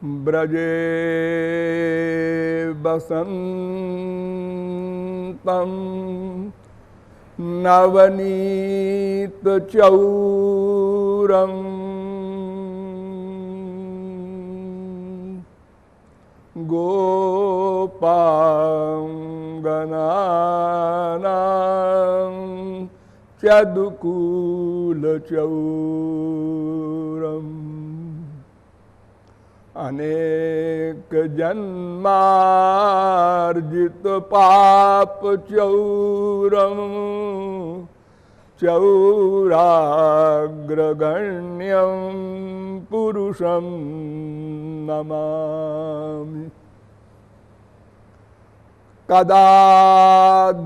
ब्रजे बसन्तं नवनीत चौरम गोपांगनानां चदुकूल चौरम अनेक जन्मार्जित पाप चौरम चौराग्रगण्यं पुरुषं नमामि। कदा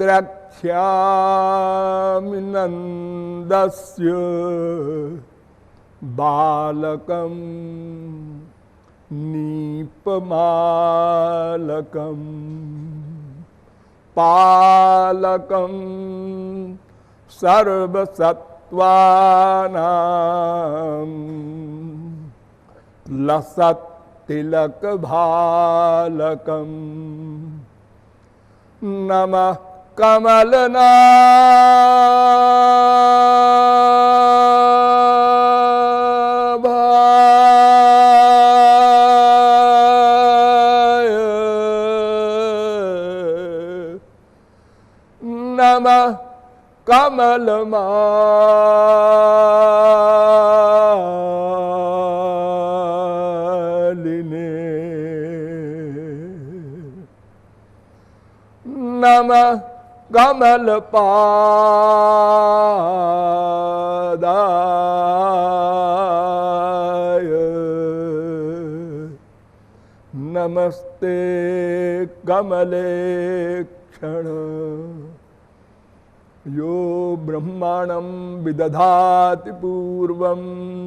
द्रक्ष्यामि नन्दस्य बालकं नीपमालकं पालकं सर्वसत्त्वानां लसत्तिलकभालकं नमः कमलनाभाय नमः कमलमालिने नमः कमलपादाय नमस्ते कमलेक्षण। यो ब्रह्माणं विदधाति पूर्वं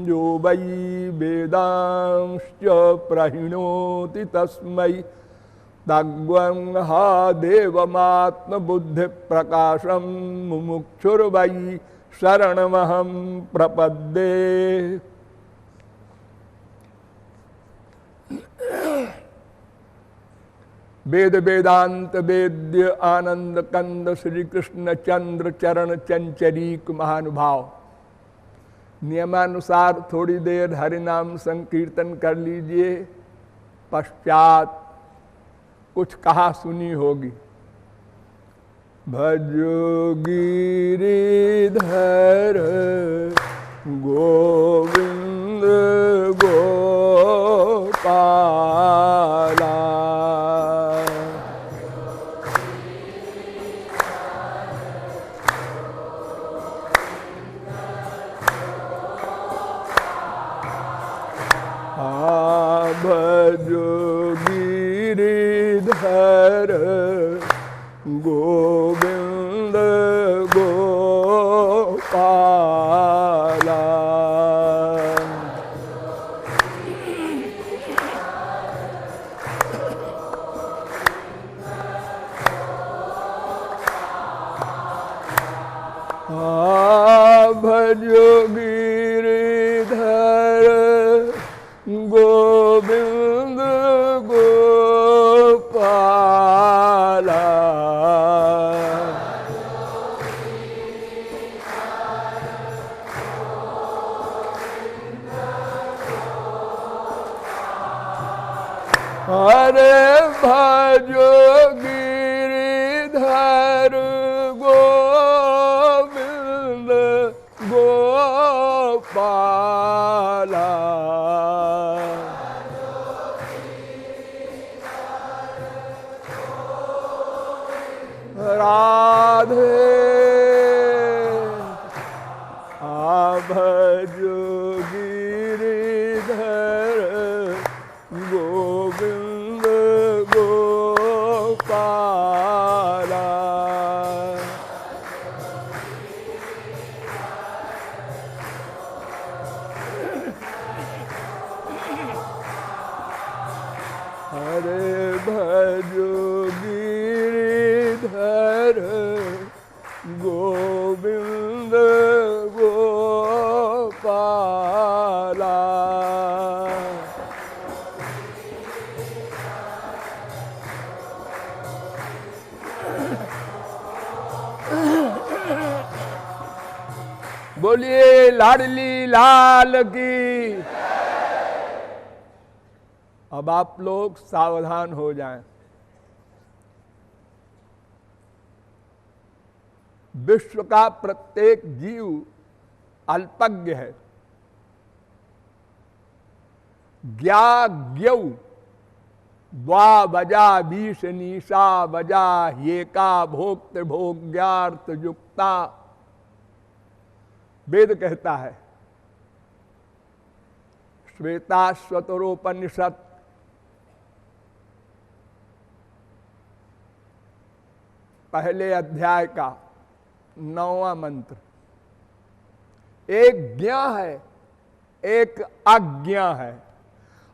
यो वै वेदांश्च प्रहिणोति तस्मै तग्वं हा देवमात्मबुद्धिप्रकाशं मुमुक्षुर्वै शरणमहं प्रपद्ये। वेद वेदांत वेद्य आनंद कंद श्री कृष्ण चंद्र चरण चंचरीक महानुभाव, नियमानुसार थोड़ी देर हरिनाम संकीर्तन कर लीजिए। पश्चात कुछ कहा सुनी होगी। भजो गिरिधर गोविंद गोपाला भजो गिरिधर गोविंद गोपाला भजो गिरिधर गोविंद गोपाला अरे भजो गिरिधर गोविंद गोपाला राधे भजो गिरिधर गोविंद गोपाला हरे भजो गिरिधर गोविंद गोपाला बोलिए लाडली लाल की। अब आप लोग सावधान हो जाएं। विश्व का प्रत्येक जीव अल्पज्ञ है। ज्ञौ द्वा बजा बीस निशा बजा ये का भोक्त भोग्यार्थ युक्ता। वेद कहता है, श्वेताश्वतरोपनिषद पहले अध्याय का 9वां मंत्र। एक ज्ञ है, एक अज्ञ है,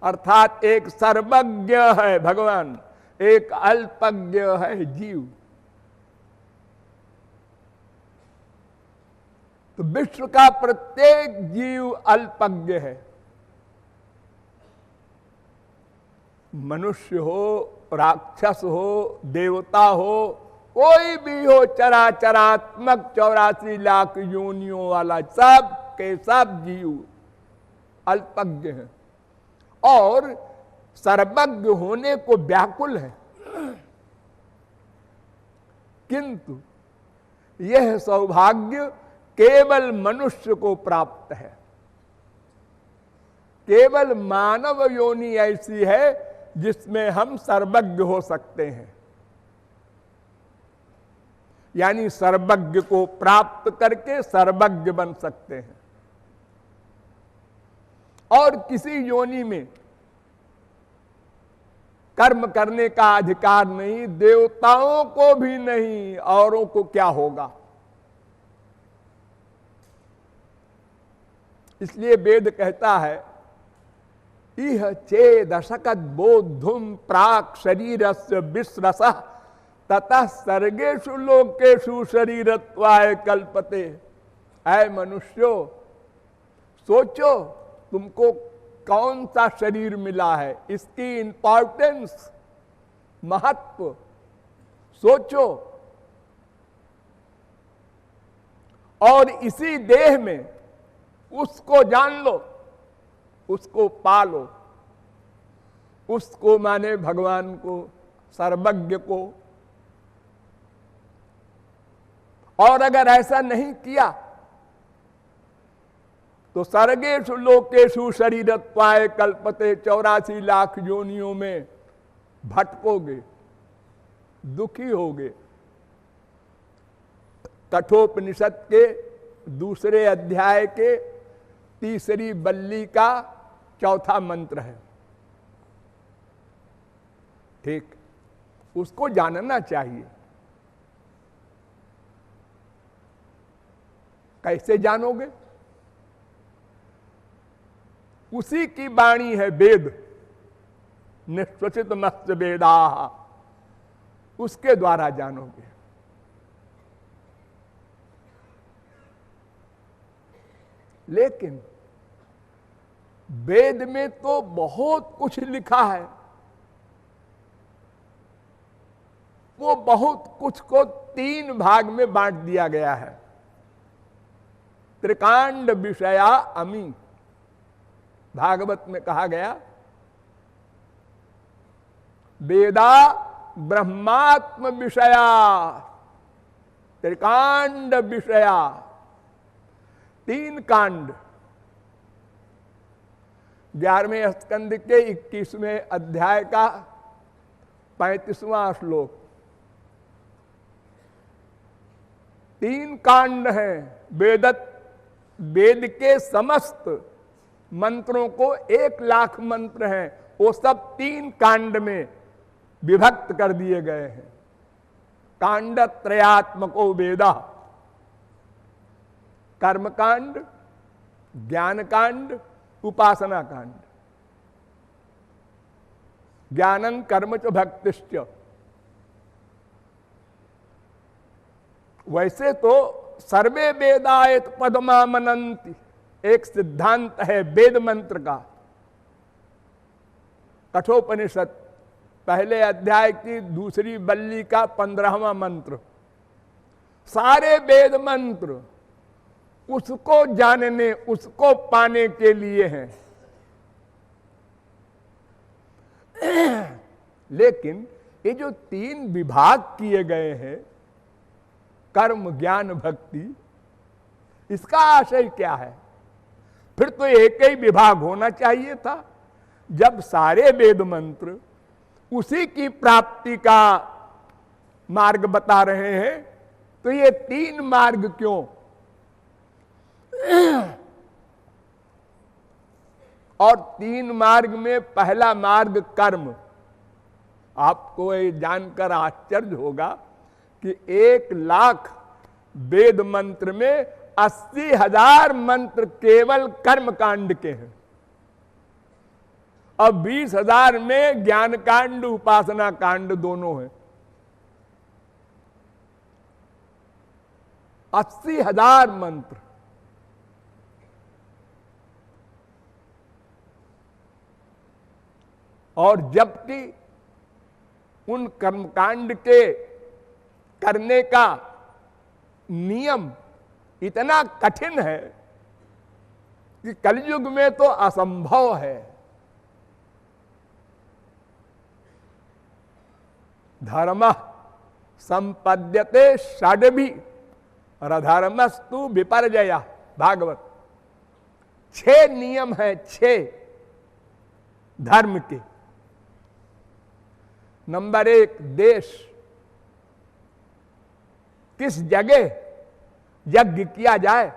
अर्थात एक सर्वज्ञ है भगवान, एक अल्पज्ञ है जीव। तो विश्व का प्रत्येक जीव अल्पज्ञ है। मनुष्य हो, राक्षस हो, देवता हो, कोई भी हो, चराचरात्मक 84 लाख योनियों वाला सब के सब जीव अल्पज्ञ हैं और सर्वज्ञ होने को व्याकुल है। किंतु यह सौभाग्य केवल मनुष्य को प्राप्त है। केवल मानव योनि ऐसी है जिसमें हम सर्वज्ञ हो सकते हैं, यानी सर्वज्ञ को प्राप्त करके सर्वज्ञ बन सकते हैं। और किसी योनि में कर्म करने का अधिकार नहीं, देवताओं को भी नहीं, औरों को क्या होगा। इसलिए वेद कहता है, इह चेदशकद बोधुम प्राक शरीरस्य विश्रसः ततः सर्गेषु लोकेषु शरीरत्वाय कल्पते। ऐ मनुष्यो, सोचो तुमको कौन सा शरीर मिला है, इसकी इंपॉर्टेंस, महत्व सोचो। और इसी देह में उसको जान लो, उसको पालो। उसको माने भगवान को, सर्वज्ञ को। और अगर ऐसा नहीं किया तो सर्गेषु लोकेषु शरीरत्वाय कल्पते, 84 लाख योनियों में भटकोगे, दुखी होगे। कठोपनिषद के दूसरे अध्याय के तीसरी बल्ली का 4था मंत्र है। ठीक, उसको जानना चाहिए। कैसे जानोगे? उसी की वाणी है वेद, निश्वसित मत्स्य वेदा, उसके द्वारा जानोगे। लेकिन वेद में तो बहुत कुछ लिखा है। वो बहुत कुछ को 3 भाग में बांट दिया गया है। त्रिकांड विषया अमी, भागवत में कहा गया, वेदा ब्रह्मात्म विषया त्रिकांड विषया, 3 कांड। 11वें स्कंद के 21वें अध्याय का 35वां श्लोक। 3 कांड हैं। वेद के समस्त मंत्रों को 1 लाख मंत्र हैं, वो सब 3 कांड में विभक्त कर दिए गए हैं। कांड त्रयात्मको वेदा, कर्म कांड, ज्ञान कांड, उपासना कांड। ज्ञानं कर्म च भक्तिश्च। वैसे तो सर्वे वेदायत पदमामनन्ति एक सिद्धांत है वेद मंत्र का। कठोपनिषद पहले अध्याय की दूसरी बल्ली का 15वां मंत्र। सारे वेद मंत्र उसको जानने, उसको पाने के लिए हैं। लेकिन ये जो 3 विभाग किए गए हैं, कर्म, ज्ञान, भक्ति, इसका आशय क्या है? फिर तो एक ही विभाग होना चाहिए था। जब सारे वेद मंत्र उसी की प्राप्ति का मार्ग बता रहे हैं, तो ये 3 मार्ग क्यों? और 3 मार्ग में पहला मार्ग कर्म। आपको ये जानकर आश्चर्य होगा कि 1,00,000 वेद मंत्र में 80,000 मंत्र केवल कर्म कांड के हैं, और 20,000 में ज्ञान कांड, उपासना कांड दोनों हैं। 80,000 मंत्र। और जबकि उन कर्मकांड के करने का नियम इतना कठिन है कि कलयुग में तो असंभव है। धर्म संपद्यते षड्भी रधर्मस्तु विपर्जया, भागवत। 6 नियम है, 6 धर्म के। नंबर 1, देश। किस जगह यज्ञ किया जाए?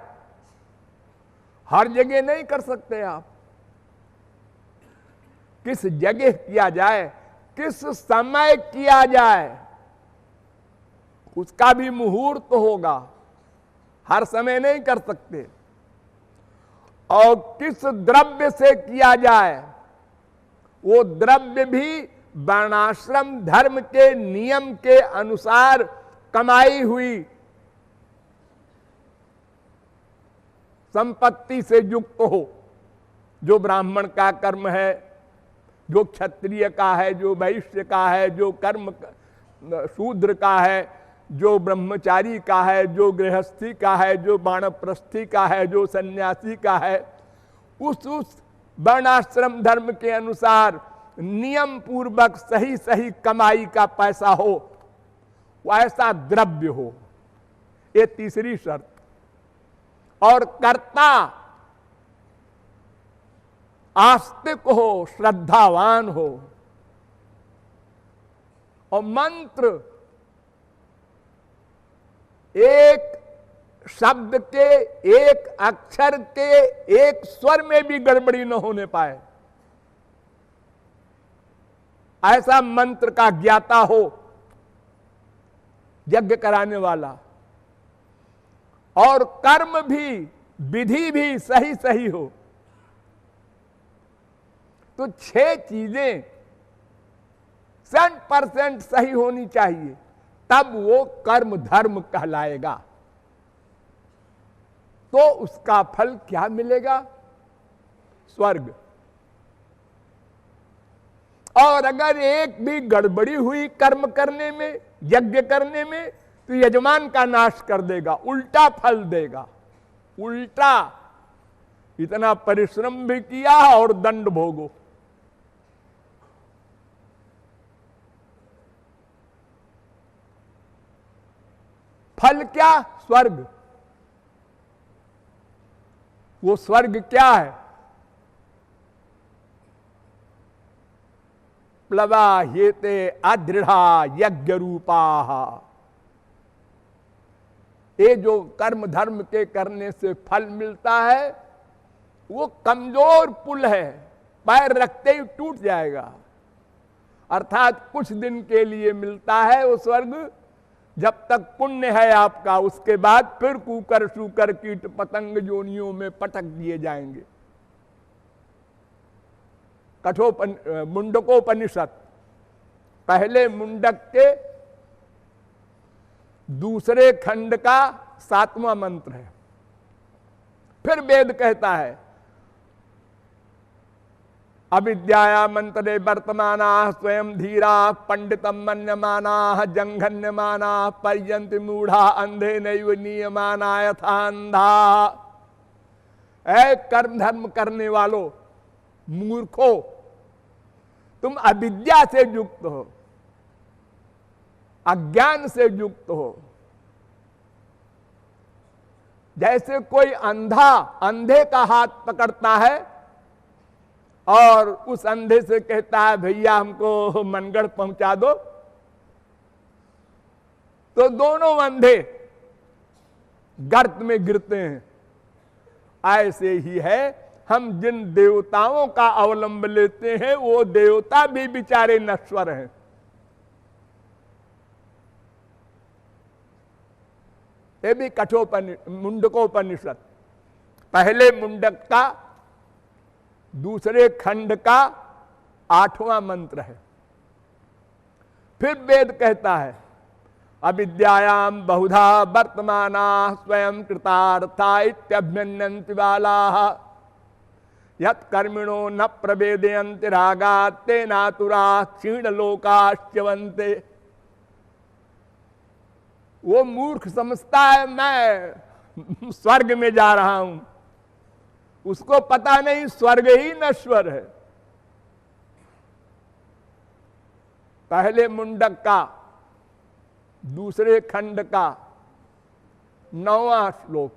हर जगह नहीं कर सकते आप। किस जगह किया जाए, किस समय किया जाए, उसका भी मुहूर्त होगा। हर समय नहीं कर सकते। और किस द्रव्य से किया जाए, वो द्रव्य भी वर्णाश्रम धर्म के नियम के अनुसार कमाई हुई संपत्ति से युक्त हो। जो ब्राह्मण का कर्म है, जो क्षत्रिय का है, जो वैश्य का है, जो कर्म शूद्र का है, जो ब्रह्मचारी का है, जो गृहस्थी का है, जो वानप्रस्थी का है, जो सन्यासी का है, उस वर्णाश्रम धर्म के अनुसार नियम पूर्वक सही सही कमाई का पैसा हो, वो ऐसा द्रव्य हो। ये तीसरी शर्त। और कर्ता आस्तिक हो, श्रद्धावान हो। और मंत्र एक शब्द के, एक अक्षर के, एक स्वर में भी गड़बड़ी न होने पाए, ऐसा मंत्र का ज्ञाता हो यज्ञ कराने वाला। और कर्म भी, विधि भी सही सही हो। तो 6 चीजें 100% सही होनी चाहिए, तब वो कर्म धर्म कहलाएगा। तो उसका फल क्या मिलेगा? स्वर्ग। और अगर एक भी गड़बड़ी हुई कर्म करने में, यज्ञ करने में, तो यजमान का नाश कर देगा, उल्टा फल देगा। उल्टा, इतना परिश्रम भी किया और दंड भोगो। फल क्या? स्वर्ग। वो स्वर्ग क्या है? प्लवाह्येते अदृढ़ा यज्ञ रूपा। ये जो कर्म धर्म के करने से फल मिलता है, वो कमजोर पुल है, पैर रखते ही टूट जाएगा। अर्थात कुछ दिन के लिए मिलता है वो स्वर्ग, जब तक पुण्य है आपका, उसके बाद फिर कूकर शूकर कीट पतंग योनियों में पटक दिए जाएंगे। मुंडकोपनिषद पहले मुंडक के दूसरे खंड का 7वां मंत्र है। फिर वेद कहता है अविद्याया मंत्रे वर्तमाना स्वयं धीरा पंडितम मन्यमाना जंघन्यमाना पर्यंति मूढ़ा अंधे नैव नियमाना यथा अंधा। ऐ कर्म धर्म करने वालों, मूर्खो, तुम अविद्या से युक्त हो, अज्ञान से युक्त हो। जैसे कोई अंधा अंधे का हाथ पकड़ता है और उस अंधे से कहता है भैया हमको मनगढ़ पहुंचा दो, तो दोनों अंधे गर्त में गिरते हैं। ऐसे ही है, हम जिन देवताओं का अवलंब लेते हैं वो देवता भी बेचारे नश्वर हैं। ये भी मुंडकोपनिषद पहले मुंडक का दूसरे खंड का 8वां मंत्र है। फिर वेद कहता है अविद्यायाम बहुधा वर्तमाना स्वयं कृतार्था इत्यभ्यन्यन्ति बालाः यत् कर्मिणो न प्रवेदयन्ति रागात् तेनातुराः क्षीणलोकाश्च्यवन्ते। वो मूर्ख समझता है मैं स्वर्ग में जा रहा हूं, उसको पता नहीं स्वर्ग ही नश्वर है। पहले मुंडक का दूसरे खंड का 9वां श्लोक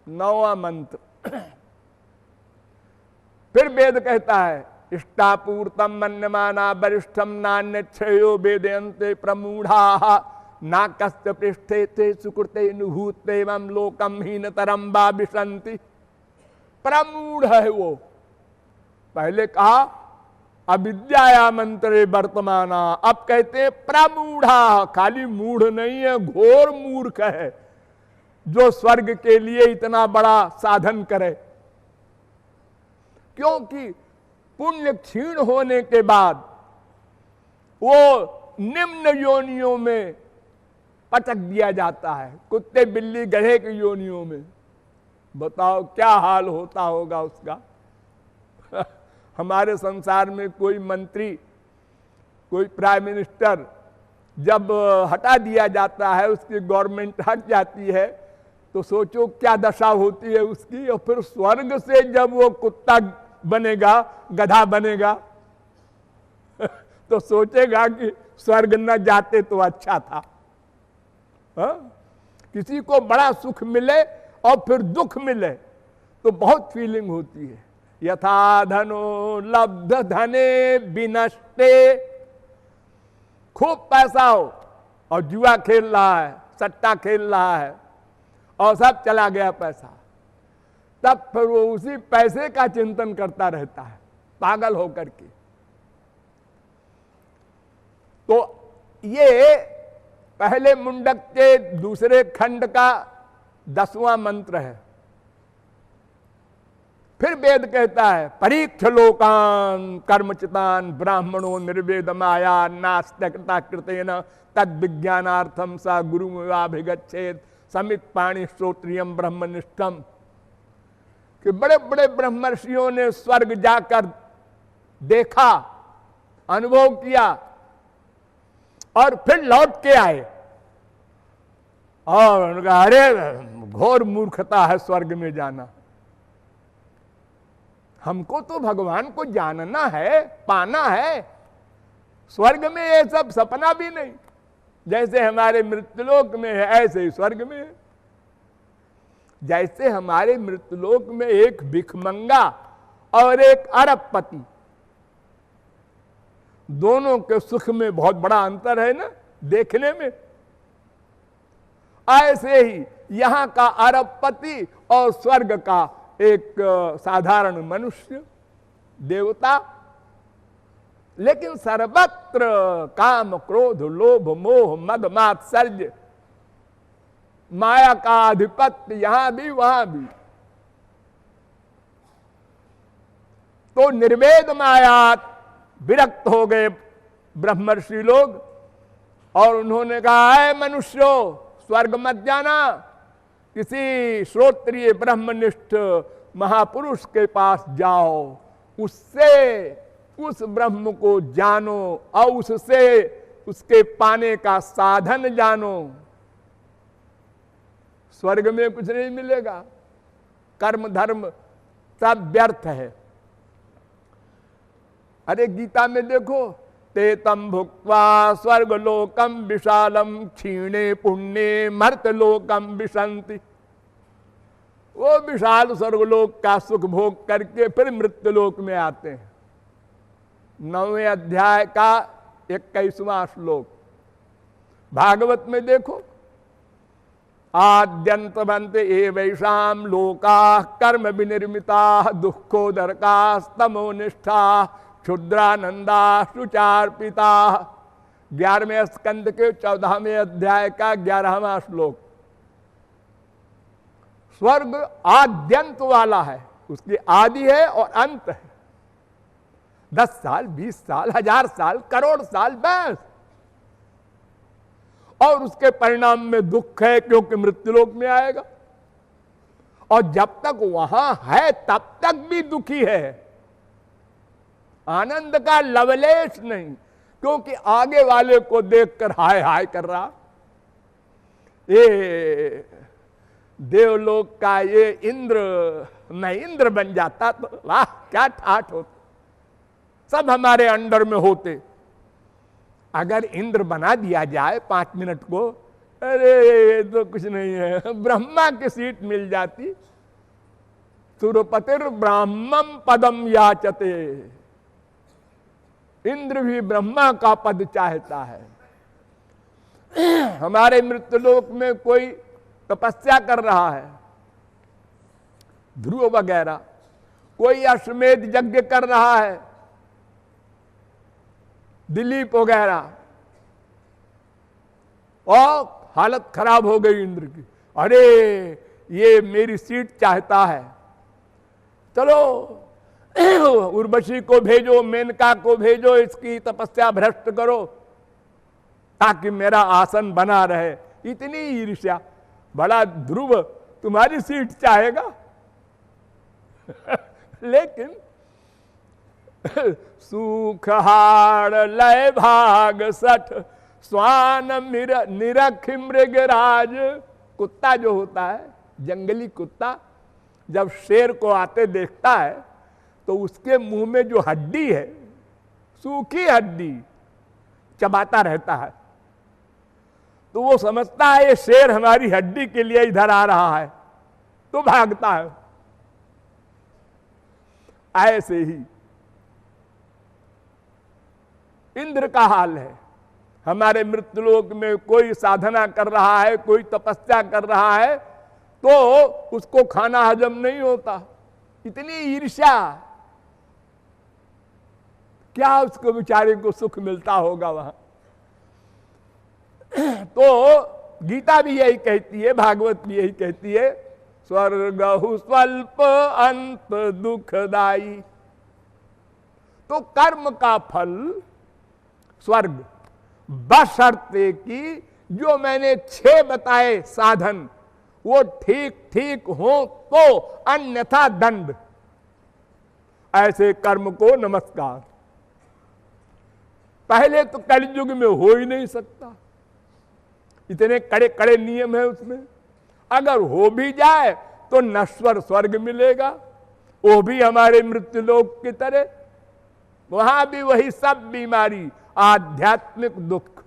9वां मंत्र। फिर वेद कहता है इष्टापूर्तम मन्यमाना वरिष्ठम नान्यच्छयो वेदयन्ते प्रमूढ़ा नाकस्य पृष्ठे ते सुकृते नुभूते एवं लोकम हीनतरम वा विशन्ति। प्रमूढ़ है वो। पहले कहा अविद्याया मंत्रे वर्तमाना, अब कहते हैं प्रमूढ़ा। खाली मूढ़ नहीं है, घोर मूर्ख है जो स्वर्ग के लिए इतना बड़ा साधन करे। क्योंकि पुण्य क्षीण होने के बाद वो निम्न योनियों में पटक दिया जाता है, कुत्ते बिल्ली गधे की योनियों में। बताओ क्या हाल होता होगा उसका। हमारे संसार में कोई मंत्री, कोई प्राइम मिनिस्टर जब हटा दिया जाता है, उसकी गवर्नमेंट हट जाती है, तो सोचो क्या दशा होती है उसकी। और फिर स्वर्ग से जब वो कुत्ता बनेगा, गधा बनेगा, तो सोचेगा कि स्वर्ग न जाते तो अच्छा था। किसी को बड़ा सुख मिले और फिर दुख मिले तो बहुत फीलिंग होती है। यथा धनो लब्ध धने विनष्टे, खूब पैसा हो और जुआ खेल रहा है, सट्टा खेल रहा है और सब चला गया पैसा, तब फिर वो उसी पैसे का चिंतन करता रहता है पागल होकर के। तो ये पहले मुंडक के दूसरे खंड का 10वां मंत्र है। फिर वेद कहता है परीक्ष लोकान कर्मचितान ब्राह्मणो निर्वेद माया नास्त्यकृता कृतेन तद विज्ञानार्थम सा गुरुमिवाभिगच्छेद समित पाणि श्रोत्रियम ब्रह्मनिष्ठम। कि बड़े बड़े ब्रह्मर्षियों ने स्वर्ग जाकर देखा, अनुभव किया और फिर लौट के आए और उनका अरे घोर मूर्खता है स्वर्ग में जाना। हमको तो भगवान को जानना है, पाना है। स्वर्ग में ये सब सपना भी नहीं। जैसे हमारे मृत्युलोक में है ऐसे ही स्वर्ग में है। जैसे हमारे मृत्युलोक में एक भिखमंगा और एक अरबपति, दोनों के सुख में बहुत बड़ा अंतर है ना देखने में। ऐसे ही यहां का अरबपति और स्वर्ग का एक साधारण मनुष्य देवता। लेकिन सर्वत्र काम क्रोध लोभ मोह मद मात्सर्य माया का आधिपत्य, यहां भी वहां भी। तो निर्वेद मायात विरक्त हो गए ब्रह्मर्षि लोग और उन्होंने कहा है मनुष्यों स्वर्ग मत जाना, किसी श्रोत्रिय ब्रह्मनिष्ठ महापुरुष के पास जाओ, उससे उस ब्रह्म को जानो और उससे उसके पाने का साधन जानो। स्वर्ग में कुछ नहीं मिलेगा, कर्म धर्म सब व्यर्थ है। अरे गीता में देखो, ते तम भुक्त्वा स्वर्ग लोकम विशालम क्षीणे पुण्ये मर्त लोकम विशंति। वो विशाल स्वर्गलोक का सुख भोग करके फिर मृत्यु लोक में आते हैं। 9वें अध्याय का 21वां श्लोक भागवत में देखो, आद्यंतवंत एवैषाम लोका कर्म विनिर्मिता दुःखोदरका स्तमोनिष्ठा क्षुद्रानंदा शुचार्पिता। 11वें स्कंद के 14वें अध्याय का 11वां श्लोक। स्वर्ग आद्यंत वाला है, उसकी आदि है और अंत है। 10 साल 20 साल 1000 साल करोड़ साल बस, और उसके परिणाम में दुख है क्योंकि मृत्युलोक में आएगा। और जब तक वहां है तब तक भी दुखी है, आनंद का लवलेश नहीं, क्योंकि आगे वाले को देखकर हाय हाय कर रहा। ये देवलोक का ये इंद्र, मैं इंद्र बन जाता तो वाह क्या ठाठ होता, सब हमारे अंडर में होते। अगर इंद्र बना दिया जाए 5 मिनट को, अरे ये तो कुछ नहीं है, ब्रह्मा की सीट मिल जाती। सुरपतिर ब्राह्मम पदम याचते, इंद्र भी ब्रह्मा का पद चाहता है। हमारे मृत्युलोक में कोई तपस्या कर रहा है, ध्रुव वगैरह, कोई अश्वमेध यज्ञ कर रहा है, दिलीप वगैरह, और हालत खराब हो गई इंद्र की। अरे ये मेरी सीट चाहता है, चलो उर्वशी को भेजो, मेनका को भेजो, इसकी तपस्या भ्रष्ट करो ताकि मेरा आसन बना रहे। इतनी ईर्ष्या, बड़ा ध्रुव तुम्हारी सीट चाहेगा। लेकिन सुख हाड़ लय भाग सठ स्वान निरख मृगराज। कुत्ता जो होता है, जंगली कुत्ता, जब शेर को आते देखता है तो उसके मुंह में जो हड्डी है, सूखी हड्डी, चबाता रहता है, तो वो समझता है ये शेर हमारी हड्डी के लिए इधर आ रहा है, तो भागता है। ऐसे ही इंद्र का हाल है। हमारे मृत्युलोक में कोई साधना कर रहा है, कोई तपस्या कर रहा है, तो उसको खाना हजम नहीं होता। इतनी ईर्ष्या, क्या उसको बेचारे को सुख मिलता होगा वहां। तो गीता भी यही कहती है, भागवत भी यही कहती है, स्वर्गहु स्वल्प अंत दुखदाई। तो कर्म का फल स्वर्ग, बशर्ते कि जो मैंने 6 बताए साधन वो ठीक ठीक हो तो, अन्यथा दंड। ऐसे कर्म को नमस्कार। पहले तो कलयुग में हो ही नहीं सकता, इतने कड़े कड़े नियम है उसमें। अगर हो भी जाए तो नश्वर स्वर्ग मिलेगा, वो भी हमारे मृत्युलोक की तरह। वहां भी वही सब बीमारी, आध्यात्मिक दुख,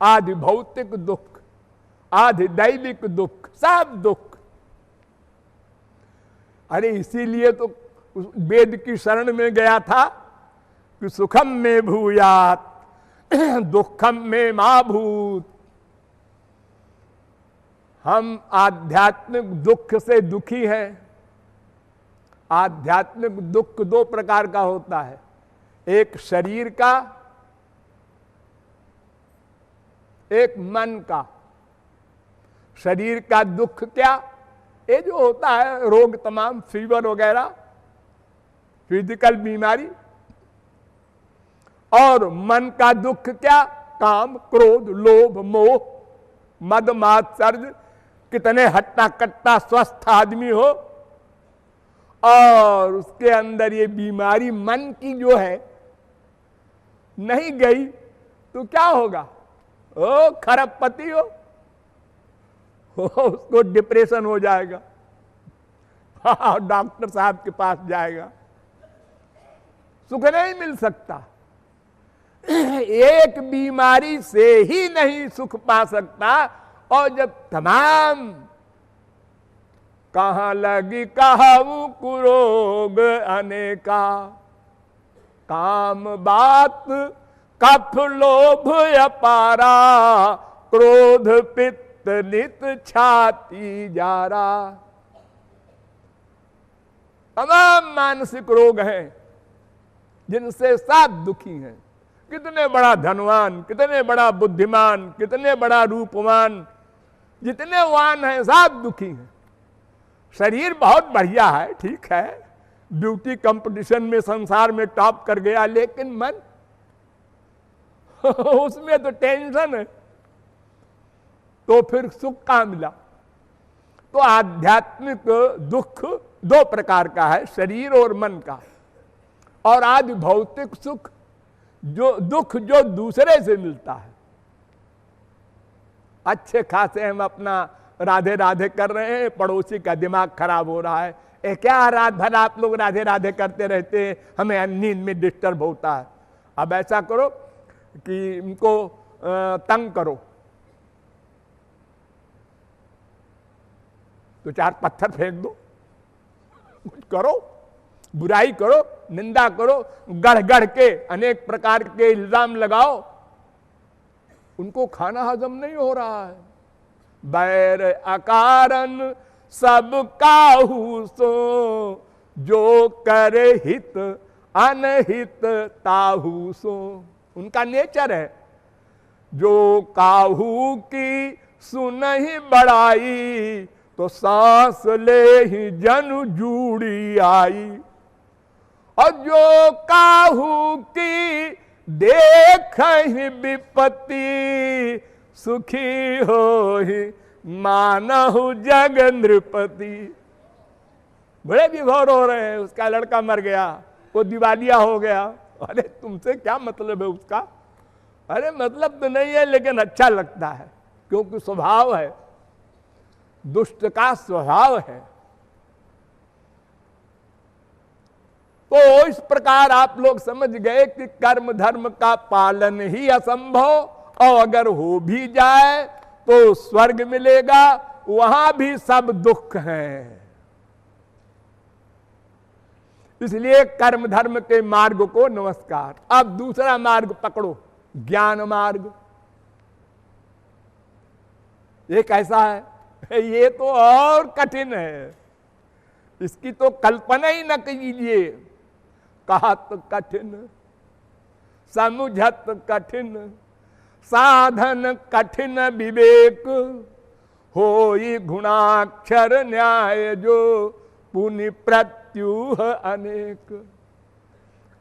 आधि भौतिक दुख, आधि दैविक दुख, सब दुख। अरे इसीलिए तो वेद की शरण में गया था कि सुखम में भूयात दुखम में मा भूत। हम आध्यात्मिक दुख से दुखी हैं। आध्यात्मिक दुख 2 प्रकार का होता है, एक शरीर का, एक मन का। शरीर का दुख क्या, ये जो होता है रोग तमाम, फीवर वगैरह, फिजिकल बीमारी। और मन का दुख क्या, काम क्रोध लोभ मोह मद मात्सर्य। कितने हट्टा कट्टा स्वस्थ आदमी हो और उसके अंदर ये बीमारी मन की जो है नहीं गई तो क्या होगा? ओ खरबपति हो, उसको डिप्रेशन हो जाएगा, डॉक्टर साहब के पास जाएगा, सुख नहीं मिल सकता। एक बीमारी से ही नहीं सुख पा सकता, और जब तमाम कहां लगी कहूं कुरोग अनेका, काम बात कफ लोभ अपारा, क्रोध पित्त नित छाती जारा। तमाम मानसिक रोग हैं जिनसे सब दुखी हैं। कितने बड़ा धनवान, कितने बड़ा बुद्धिमान, कितने बड़ा रूपवान, जितने वान हैं सब दुखी हैं। शरीर बहुत बढ़िया है, ठीक है, ब्यूटी कंपटीशन में संसार में टॉप कर गया, लेकिन मन उसमें तो टेंशन है, तो फिर सुख कहां मिला? तो आध्यात्मिक दुख दो प्रकार का है, शरीर और मन का। और आदि भौतिक सुख जो दुख जो दूसरे से मिलता है। अच्छे खासे हम अपना राधे राधे कर रहे हैं, पड़ोसी का दिमाग खराब हो रहा है, क्या रात भर आप लोग राधे राधे करते रहते हैं, हमें नींद में डिस्टर्ब होता है। अब ऐसा करो कि इनको तंग करो, तो चार पत्थर फेंक दो, कुछ करो, बुराई करो, निंदा करो, गढ़ गढ़ के अनेक प्रकार के इल्जाम लगाओ, उनको खाना हजम नहीं हो रहा है। बैर अकारन सब काहू सो, जो करे हित अनहित ताहू सो। उनका नेचर है, जो काहू की सुनहि बड़ाई, तो सांस ले ही जन जूड़ी आई। और जो काहू की देख ही विपत्ति, सुखी हो ही मानहु जग नृपति। बड़े विभोर हो रहे हैं, उसका लड़का मर गया, वो दिवालिया हो गया। अरे तुमसे क्या मतलब है उसका? अरे मतलब तो नहीं है, लेकिन अच्छा लगता है, क्योंकि स्वभाव है, दुष्ट का स्वभाव है। तो इस प्रकार आप लोग समझ गए कि कर्म धर्म का पालन ही असंभव, और अगर हो भी जाए तो स्वर्ग मिलेगा, वहां भी सब दुख हैं। इसलिए कर्म धर्म के मार्ग को नमस्कार। अब दूसरा मार्ग पकड़ो, ज्ञान मार्ग। ये कैसा है? ये तो और कठिन है, इसकी तो कल्पना ही न कीजिए। कहत कठिन, समुझत कठिन, साधन कठिन विवेक, होई गुणाक्षर न्याय, जो पुनि प्रत्युह अनेक।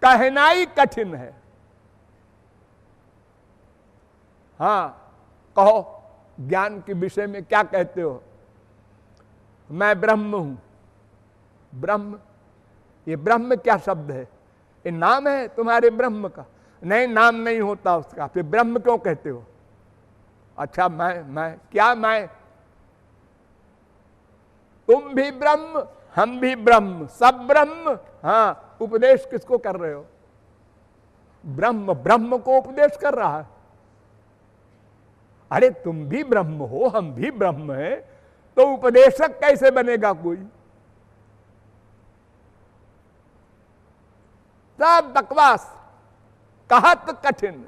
कहना ही कठिन है। हाँ, कहो ज्ञान के विषय में क्या कहते हो? मैं ब्रह्म हूं। ब्रह्म, ये ब्रह्म क्या शब्द है? ये नाम है तुम्हारे ब्रह्म का? नहीं, नाम नहीं होता उसका, फिर ब्रह्म क्यों कहते हो? अच्छा, मैं क्या मैं? तुम भी ब्रह्म, हम भी ब्रह्म, सब ब्रह्म। हाँ, उपदेश किसको कर रहे हो? ब्रह्म ब्रह्म को उपदेश कर रहा है। अरे तुम भी ब्रह्म हो, हम भी ब्रह्म हैं, तो उपदेशक कैसे बनेगा कोई? सब बकवास, कहत कठिन।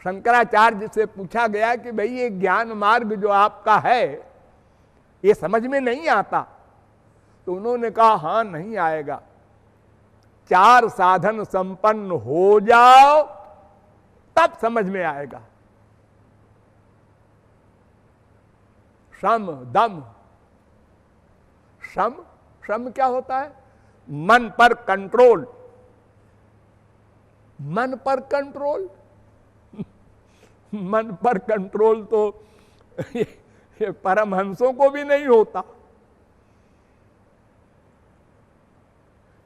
शंकराचार्य से पूछा गया कि भाई ये ज्ञान मार्ग जो आपका है, ये समझ में नहीं आता। तो उन्होंने कहा हां, नहीं आएगा। 4 साधन संपन्न हो जाओ, तब समझ में आएगा। शम दम। शम, शम क्या होता है? मन पर कंट्रोल। मन पर कंट्रोल, मन पर कंट्रोल तो ये परमहंसों को भी नहीं होता।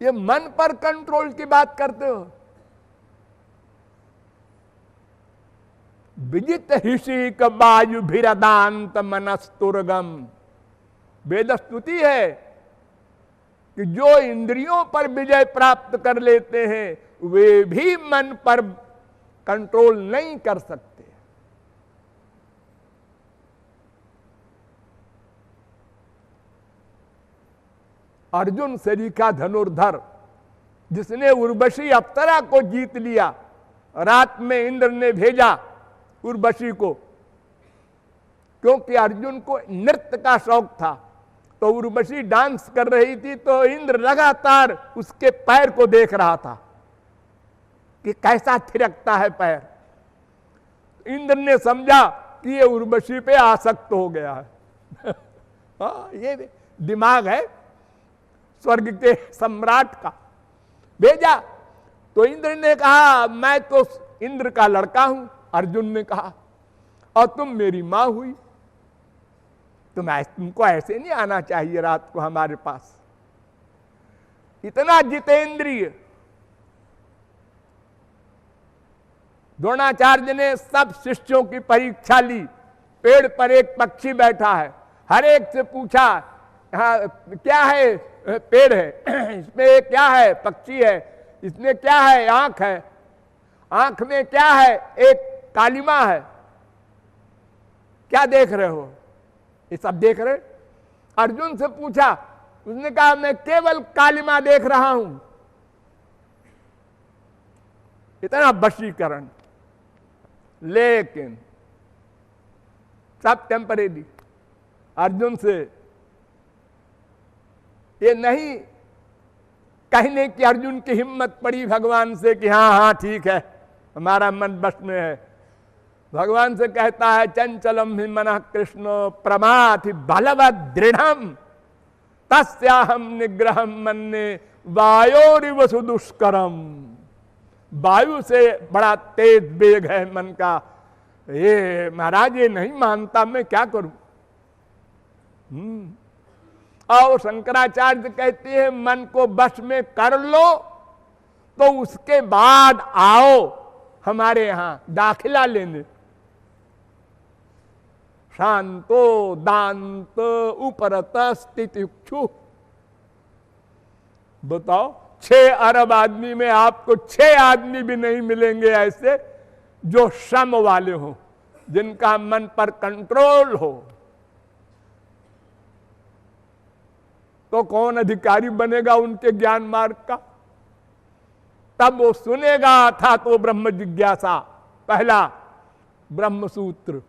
ये मन पर कंट्रोल की बात करते हो। विजित ऋषि वायु भिरदांत मनस्तुर्गम, वेद स्तुति है कि जो इंद्रियों पर विजय प्राप्त कर लेते हैं वे भी मन पर कंट्रोल नहीं कर सकते। अर्जुन सरीखा धनुर्धर जिसने उर्वशी अप्सरा को जीत लिया, रात में इंद्र ने भेजा उर्वशी को, क्योंकि अर्जुन को नृत्य का शौक था। तो उर्वशी डांस कर रही थी तो इंद्र लगातार उसके पैर को देख रहा था कि कैसा थिरकता है पैर। इंद्र ने समझा कि ये उर्वशी पे आसक्त हो गया है। हाँ, ये दिमाग है स्वर्ग के सम्राट का। भेजा तो इंद्र ने कहा मैं तो इंद्र का लड़का हूं। अर्जुन ने कहा और तुम मेरी मां हुई, तुमको ऐसे नहीं आना चाहिए रात को हमारे पास। इतना जितेंद्रिय। द्रोणाचार्य ने सब शिष्यों की परीक्षा ली। पेड़ पर एक पक्षी बैठा है, हर एक से पूछा हाँ क्या है, पेड़ है, इसमें क्या है, पक्षी है, इसमें क्या है, आंख है, आंख में क्या है, एक कालिमा है, क्या देख रहे हो, ये सब देख रहे। अर्जुन से पूछा, उसने कहा मैं केवल कालिमा देख रहा हूं। इतना वशीकरण। लेकिन सब टेम्परेरी। अर्जुन से ये नहीं कहने की अर्जुन की हिम्मत पड़ी भगवान से कि हाँ हाँ ठीक है हमारा मन बस में है। भगवान से कहता है चंचलम हि मनः कृष्ण प्रमाथि बलवद दृढ़म तस्याहम निग्रहम मन्ये वायोरिव सुदुष्करम। वायु से बड़ा तेज वेग है मन का। ये महाराज ये नहीं मानता, मैं क्या करूं। और शंकराचार्य कहते हैं मन को बस में कर लो तो उसके बाद आओ हमारे यहां दाखिला लेने। शांतो दांत उपरत स्थितिक्षु। बताओ 6 अरब आदमी में आपको 6 आदमी भी नहीं मिलेंगे ऐसे जो सम वाले हो, जिनका मन पर कंट्रोल हो। तो कौन अधिकारी बनेगा उनके ज्ञान मार्ग का। तब वो सुनेगा था तो ब्रह्म जिज्ञासा, पहला ब्रह्म सूत्र।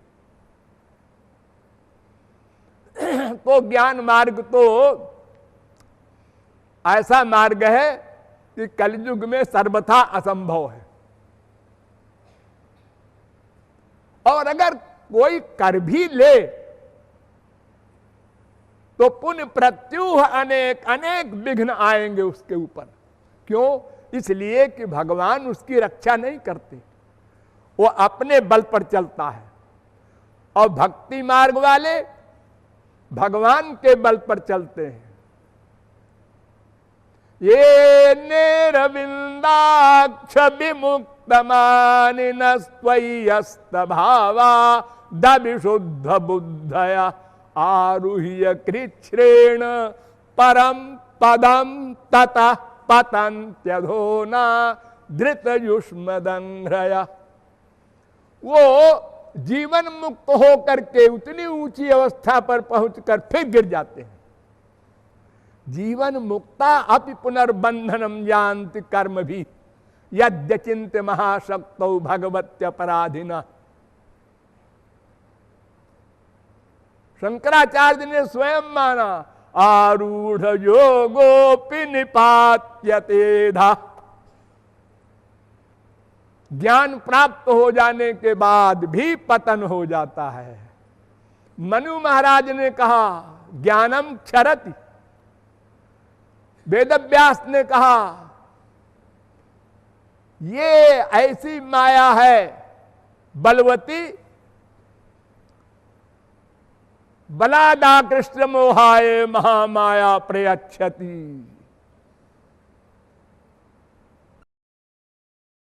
तो ज्ञान मार्ग तो ऐसा मार्ग है कि कलयुग में सर्वथा असंभव है। और अगर कोई कर भी ले तो पुण्य प्रत्युह अनेक अनेक विघ्न आएंगे उसके ऊपर। क्यों? इसलिए कि भगवान उसकी रक्षा नहीं करते, वो अपने बल पर चलता है। और भक्ति मार्ग वाले भगवान के बल पर चलते हैं। ये नेरविंदाक्ष विमुक्त मानिनस्त्वय्यस्त भावा दविशुद्ध बुद्धया आरुह्य कृच्छ्रेण परम पदम ततः पतन्त्यधोना धृतयुष्मदंघ्रया। वो जीवन मुक्त होकर के उतनी ऊंची अवस्था पर पहुंचकर फिर गिर जाते हैं। जीवन मुक्ता अपि पुनर्बंधनम जानति कर्म भी यद्यचिंत महाशक्तौ भगवत्यपराधिना। शंकराचार्य ने स्वयं माना आरूढ़ योगोपि निपात्यतेधा। ज्ञान प्राप्त हो जाने के बाद भी पतन हो जाता है। मनु महाराज ने कहा ज्ञानम क्षरति। वेदव्यास ने कहा ये ऐसी माया है बलवती, बलादाकृष्ट मोहाय महामाया प्रयच्छति।